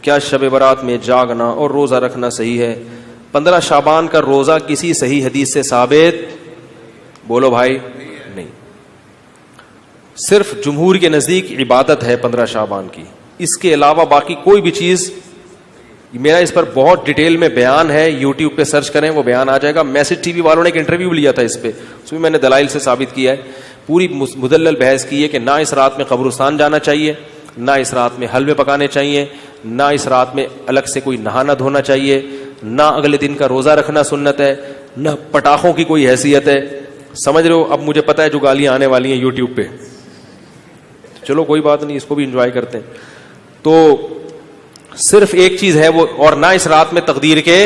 کیا شب برات میں جاگنا اور روزہ رکھنا صحیح ہے؟ 15 شعبان کا روزہ کسی صحیح حدیث سے ثابت بولو بھائی نہیں. صرف جمہور کے نزدیک عبادت ہے 15 شعبان کی, اس کے علاوہ باقی کوئی بھی چیز. میرا اس پر بہت ڈیٹیل میں بیان ہے, یوٹیوب پہ سرچ کریں وہ بیان آ جائے گا. میسج ٹی وی والوں نے ایک انٹرویو لیا تھا اس پہ, اس میں نے دلائل سے ثابت کیا ہے, پوری مدلل بحث کی ہے کہ نہ اس رات میں قبرستان جانا چاہیے, نہ اس رات میں حلوے پکانے چاہیے, نہ اس رات میں الگ سے کوئی نہانا دھونا چاہیے, نہ اگلے دن کا روزہ رکھنا سنت ہے, نہ پٹاخوں کی کوئی حیثیت ہے. سمجھ رہے ہو؟ اب مجھے پتا ہے جو گالیاں آنے والی ہیں یوٹیوب پہ, چلو کوئی بات نہیں, اس کو بھی انجوائے کرتے ہیں. تو صرف ایک چیز ہے وہ, اور نہ اس رات میں تقدیر کے,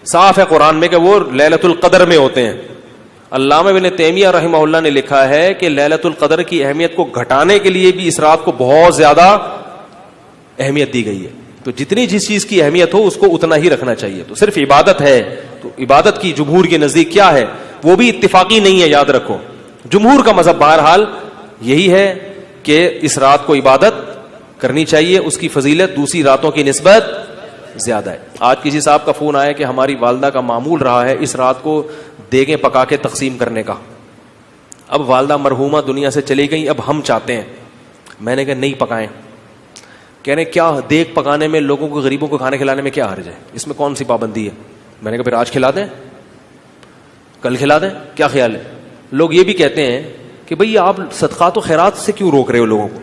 صاف ہے قرآن میں کہ وہ لیلۃ القدر میں ہوتے ہیں. علامہ ابن تیمیہ رحمہ اللہ نے لکھا ہے کہ لیلۃ القدر کی اہمیت کو گھٹانے کے لیے بھی اس رات کو بہت زیادہ اہمیت دی گئی ہے. تو جتنی جس چیز کی اہمیت ہو اس کو اتنا ہی رکھنا چاہیے. تو صرف عبادت ہے, تو عبادت کی جمہور کے نزدیک کیا ہے وہ بھی اتفاقی نہیں ہے, یاد رکھو. جمہور کا مذہب بہرحال یہی ہے کہ اس رات کو عبادت کرنی چاہیے, اس کی فضیلت دوسری راتوں کی نسبت زیادہ ہے. آج کسی صاحب کا فون آیا کہ ہماری والدہ کا معمول رہا ہے اس رات کو دیگیں پکا کے تقسیم کرنے کا. اب والدہ مرحومہ دنیا سے چلی گئی, اب ہم چاہتے ہیں. میں نے کہا نہیں پکائیں. کہہ رہے کیا دیگ پکانے میں, لوگوں کو غریبوں کو کھانے کھلانے میں کیا حرج ہے, اس میں کون سی پابندی ہے؟ میں نے کہا پھر آج کھلا دیں, کل کھلا دیں, کیا خیال ہے؟ لوگ یہ بھی کہتے ہیں کہ بھئی آپ صدقات و خیرات سے کیوں روک رہے ہو لوگوں کو؟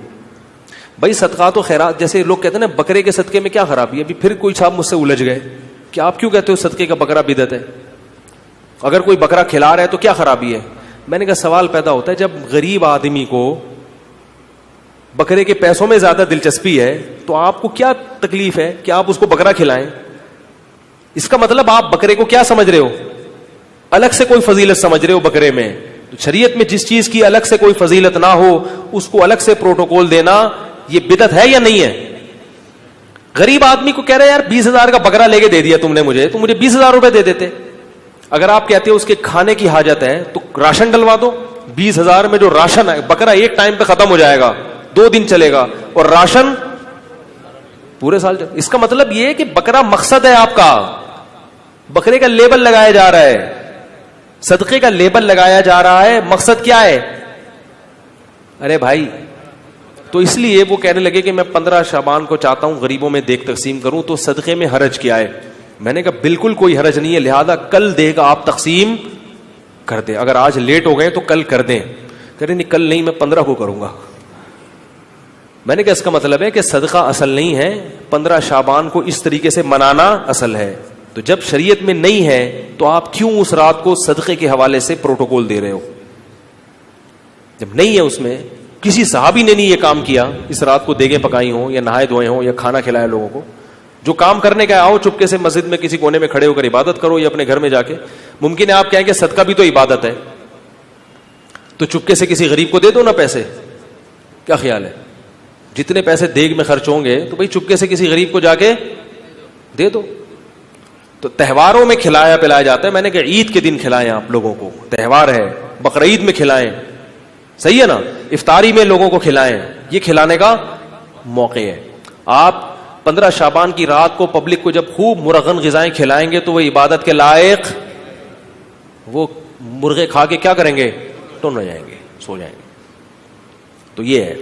بھائی صدقات و خیرات, جیسے لوگ کہتے ہیں نا بکرے کے صدقے میں کیا خرابی ہے. ابھی پھر کوئی صاحب مجھ سے الجھ گئے کہ آپ کیوں کہتے ہو صدقے کا بکرا بدعت ہے, اگر کوئی بکرا کھلا رہا ہے تو کیا خرابی ہے؟ میں نے کہا سوال پیدا ہوتا ہے جب غریب آدمی کو بکرے کے پیسوں میں زیادہ دلچسپی ہے تو آپ کو کیا تکلیف ہے کہ آپ اس کو بکرا کھلائیں؟ اس کا مطلب آپ بکرے کو کیا سمجھ رہے ہو, الگ سے کوئی فضیلت سمجھ رہے ہو بکرے میں. تو شریعت میں جس چیز کی الگ سے کوئی فضیلت نہ ہو اس کو الگ سے پروٹوکول دینا یہ بدعت ہے یا نہیں ہے؟ غریب آدمی کو کہہ رہے یار 20,000 کا بکرا لے کے دے دیا تم نے مجھے, تو مجھے 20,000 روپے دے دیتے. اگر آپ کہتے ہو اس کے کھانے کی حاجت ہے تو راشن ڈلوا دو. 20,000 میں جو راشن ہے, بکرا ایک ٹائم پہ ختم ہو جائے گا, 2 دن چلے گا, اور راشن پورے سال چلے. اس کا مطلب یہ ہے کہ بکرا مقصد ہے آپ کا, بکرے کا لیبل لگایا جا رہا ہے, صدقے کا لیبل لگایا جا رہا ہے, مقصد کیا ہے؟ ارے بھائی, تو اس لیے وہ کہنے لگے کہ میں 15 شعبان کو چاہتا ہوں غریبوں میں دیگ تقسیم کروں, تو صدقے میں حرج کیا ہے؟ میں نے کہا بالکل کوئی حرج نہیں ہے, لہذا کل دیگ آپ تقسیم کر دیں, اگر آج لیٹ ہو گئے تو کل کر دیں. کہہ رہے نہیں کل نہیں, میں 15 کو کروں گا. میں نے کہا اس کا مطلب ہے کہ صدقہ اصل نہیں ہے, 15 شعبان کو اس طریقے سے منانا اصل ہے. تو جب شریعت میں نہیں ہے تو آپ کیوں اس رات کو صدقے کے حوالے سے پروٹوکول دے رہے ہو؟ جب نہیں ہے اس میں, کسی صحابی نے نہیں یہ کام کیا اس رات کو دیگیں پکائی ہوں یا نہائے دھوئے ہوں یا کھانا کھلایا لوگوں کو. جو کام کرنے کا آؤ چپکے سے مسجد میں کسی کونے میں کھڑے ہو کر عبادت کرو, یا اپنے گھر میں جا کے. ممکن ہے آپ کہیں کہ صدقہ بھی تو عبادت ہے, تو چپکے سے کسی غریب کو دے دو نا پیسے. کیا خیال ہے؟ جتنے پیسے دیگ میں خرچ ہوں گے تو بھائی چپکے سے کسی غریب کو جا کے دے دو. تو تہواروں میں کھلایا پلایا جاتا ہے. میں نے کہا عید کے دن کھلائیں آپ لوگوں کو, تہوار ہے, بقرعید میں کھلائیں, صحیح ہے نا, افطاری میں لوگوں کو کھلائیں, یہ کھلانے کا موقع ہے. آپ 15 شعبان کی رات کو پبلک کو جب خوب مرغن غذائیں کھلائیں گے تو وہ عبادت کے لائق, وہ مرغے کھا کے کیا کریں گے, ٹن ہو جائیں گے, سو جائیں گے. تو یہ ہے.